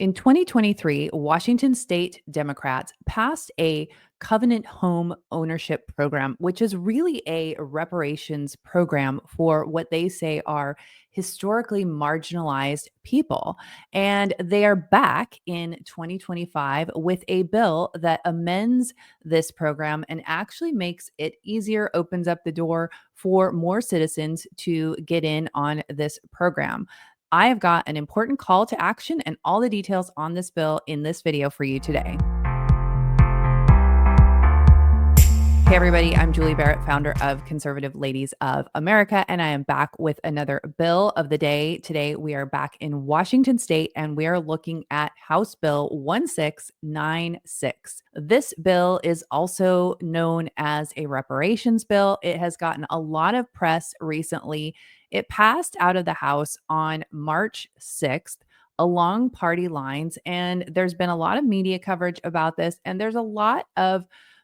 In 2023, Washington state Democrats passed a Covenant Home Ownership Program, which is really a reparations program for what they say are historically marginalized people. And they are back in 2025 with a bill that amends this program and actually makes it easier, opens up the door for more citizens to get in on this program. I have got an important call to action and all the details on this bill in this video for you today. Hey, everybody, I'm Julie Barrett, founder of Conservative Ladies of America, and I am back with another bill of the day. Today, we are back in Washington state, and we are looking at House Bill 1696. This bill is also known as a reparations bill. It has gotten a lot of press recently. It passed out of the House on March 6th along party lines, and there's been a lot of media coverage about this, and there's a lot of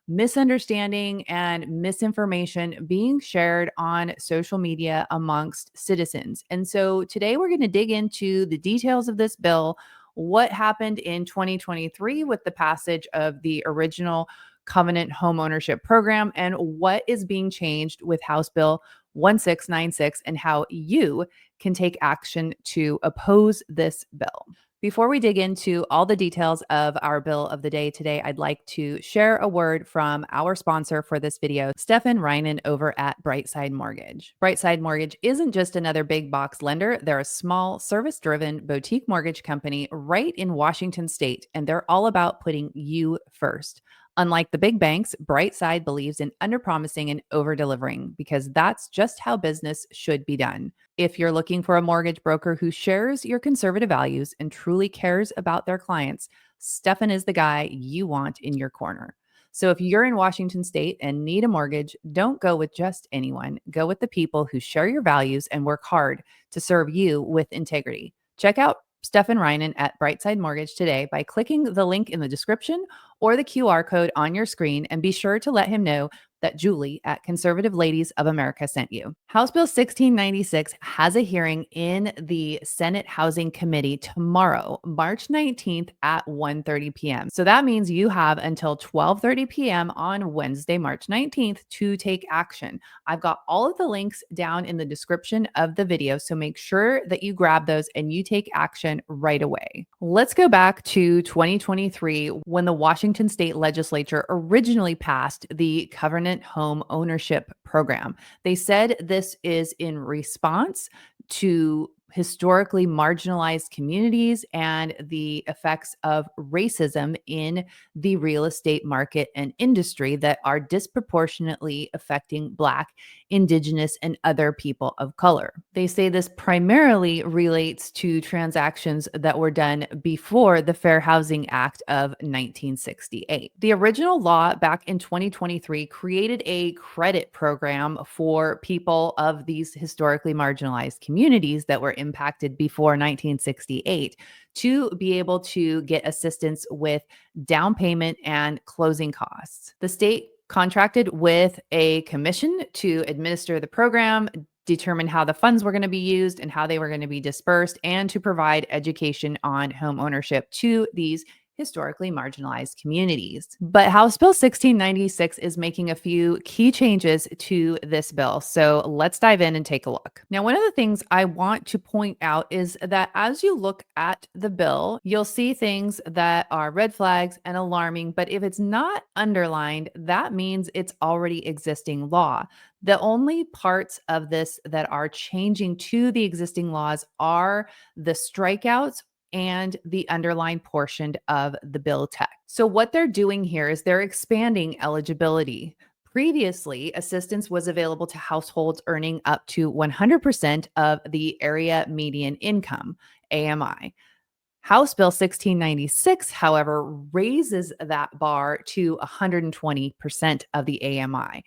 misunderstanding and misinformation being shared on social media amongst citizens. And so today we're going to dig into the details of this bill, what happened in 2023 with the passage of the original Covenant Homeownership Program, and what is being changed with House Bill 1696 and how you can take action to oppose this bill. Before we dig into all the details of our bill of the day today, I'd like to share a word from our sponsor for this video, Stefan Reinen over at Brightside Mortgage. Brightside Mortgage isn't just another big box lender. They're a small, service-driven boutique mortgage company right in Washington state, and they're all about putting you first. Unlike the big banks, Brightside believes in underpromising and over-delivering because that's just how business should be done. If you're looking for a mortgage broker who shares your conservative values and truly cares about their clients, Stefan is the guy you want in your corner. So if you're in Washington state and need a mortgage, don't go with just anyone. Go with the people who share your values and work hard to serve you with integrity. Check out Stefan Reinen at Brightside Mortgage today by clicking the link in the description or the QR code on your screen, and be sure to let him know that Julie at Conservative Ladies of America sent you. House Bill 1696 has a hearing in the Senate Housing Committee tomorrow, March 19th at 1:30 p.m. So that means you have until 12:30 p.m. on Wednesday, March 19th to take action. I've got all of the links down in the description of the video, so make sure that you grab those and you take action right away. Let's go back to 2023 when the Washington State Legislature originally passed the Covenant Home Ownership Program. They said this is in response to historically marginalized communities and the effects of racism in the real estate market and industry that are disproportionately affecting Black, Indigenous, and other people of color. They say this primarily relates to transactions that were done before the Fair Housing Act of 1968. The original law back in 2023 created a credit program for people of these historically marginalized communities that were impacted before 1968 to be able to get assistance with down payment and closing costs. The state contracted with a commission to administer the program, determine how the funds were going to be used and how they were going to be dispersed, and to provide education on home ownership to these historically marginalized communities. But House Bill 1696 is making a few key changes to this bill. So let's dive in and take a look. Now, one of the things I want to point out is that as you look at the bill, you'll see things that are red flags and alarming, but if it's not underlined, that means it's already existing law. The only parts of this that are changing to the existing laws are the strikeouts and the underlying portion of the bill text. So what they're doing here is they're expanding eligibility. Previously, assistance was available to households earning up to 100% of the area median income, AMI. House Bill 1696, however, raises that bar to 120% of the AMI.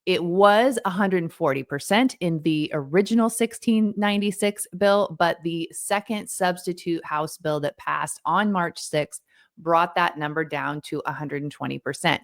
It was 140% in the original 1696 bill, but the second substitute House bill that passed on March 6th brought that number down to 120%.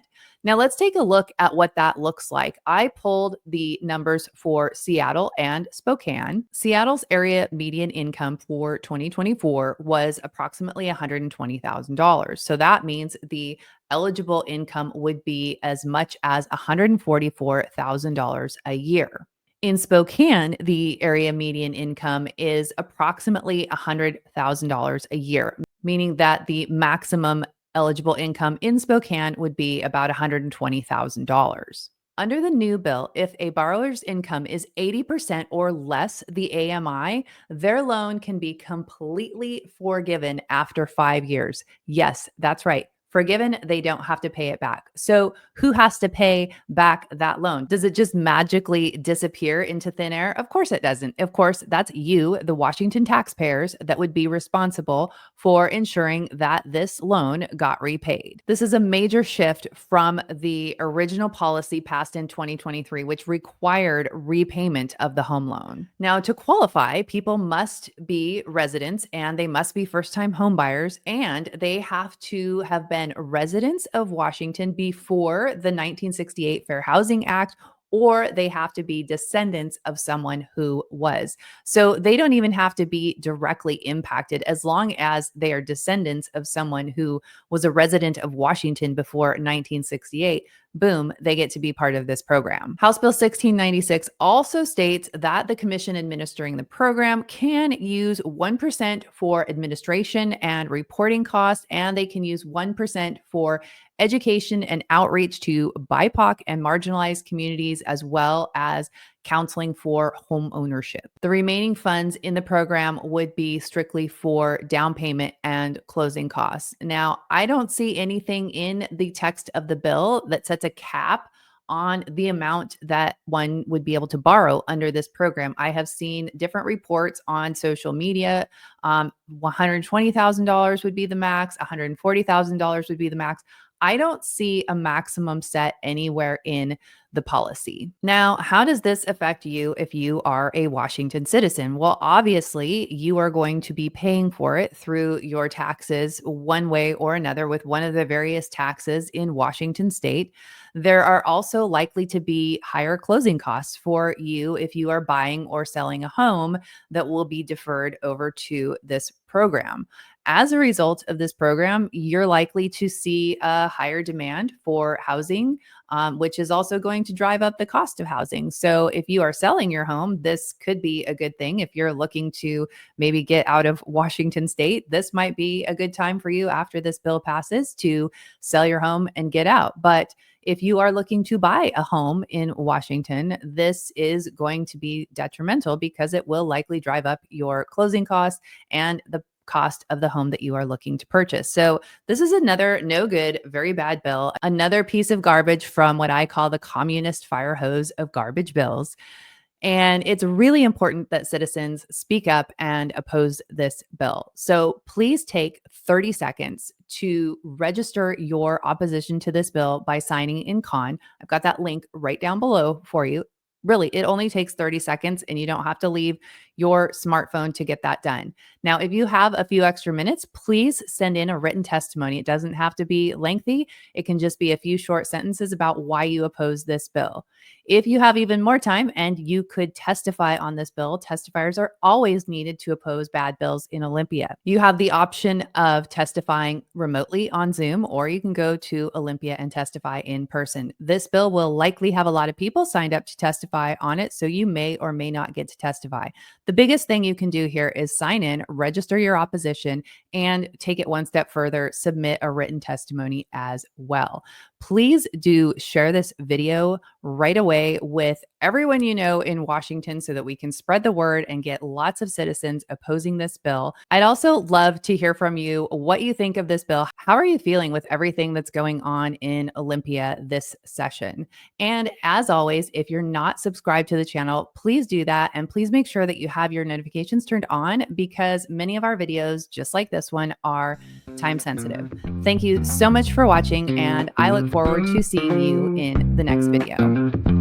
Now, let's take a look at what that looks like. I pulled the numbers for Seattle and Spokane. Seattle's area median income for 2024 was approximately $120,000. So that means the eligible income would be as much as $144,000 a year. In Spokane, the area median income is approximately $100,000 a year, meaning that the maximum eligible income in Spokane would be about $120,000. Under the new bill, if a borrower's income is 80% or less the AMI, their loan can be completely forgiven after 5 years. Yes, that's right. Forgiven, they don't have to pay it back. So, who has to pay back that loan? Does it just magically disappear into thin air? Of course it doesn't. Of course, that's you, the Washington taxpayers, that would be responsible for ensuring that this loan got repaid. This is a major shift from the original policy passed in 2023, which required repayment of the home loan. Now, to qualify, people must be residents and they must be first-time home buyers, and they have to have been residents of Washington before the 1968 Fair Housing Act, or they have to be descendants of someone who was. So they don't even have to be directly impacted as long as they are descendants of someone who was a resident of Washington before 1968. Boom, they get to be part of this program. House Bill 1696 also states that the commission administering the program can use 1% for administration and reporting costs, and they can use 1% for education and outreach to BIPOC and marginalized communities, as well as counseling for home ownership. The remaining funds in the program would be strictly for down payment and closing costs. Now, I don't see anything in the text of the bill that sets a cap on the amount that one would be able to borrow under this program. I have seen different reports on social media. $120,000 would be the max, $140,000 would be the max. I don't see a maximum set anywhere in the policy. Now, how does this affect you if you are a Washington citizen? Well, obviously, you are going to be paying for it through your taxes one way or another with one of the various taxes in Washington state. There are also likely to be higher closing costs for you if you are buying or selling a home that will be deferred over to this program. As a result of this program, you're likely to see a higher demand for housing, which is also going to drive up the cost of housing. So if you are selling your home, this could be a good thing. If you're looking to maybe get out of Washington state, this might be a good time for you after this bill passes to sell your home and get out. But if you are looking to buy a home in Washington, this is going to be detrimental because it will likely drive up your closing costs and the cost of the home that you are looking to purchase. So this is another no good, very bad bill, another piece of garbage from what I call the communist fire hose of garbage bills. And it's really important that citizens speak up and oppose this bill. So please take 30 seconds to register your opposition to this bill by signing in Con. I've got that link right down below for you. Really, it only takes 30 seconds and you don't have to leave your smartphone to get that done. Now, if you have a few extra minutes, please send in a written testimony. It doesn't have to be lengthy. It can just be a few short sentences about why you oppose this bill. If you have even more time and you could testify on this bill, testifiers are always needed to oppose bad bills in Olympia. You have the option of testifying remotely on Zoom, or you can go to Olympia and testify in person. This bill will likely have a lot of people signed up to testify on it, so you may or may not get to testify. The biggest thing you can do here is sign in, register your opposition, and take it one step further, submit a written testimony as well. Please do share this video right away with everyone you know in Washington so that we can spread the word and get lots of citizens opposing this bill. I'd also love to hear from you what you think of this bill. How are you feeling with everything that's going on in Olympia this session? And as always, if you're not subscribed to the channel, please do that. And please make sure that you have your notifications turned on because many of our videos, just like this one, are time sensitive. Thank you so much for watching, and I look forward to seeing you in the next video.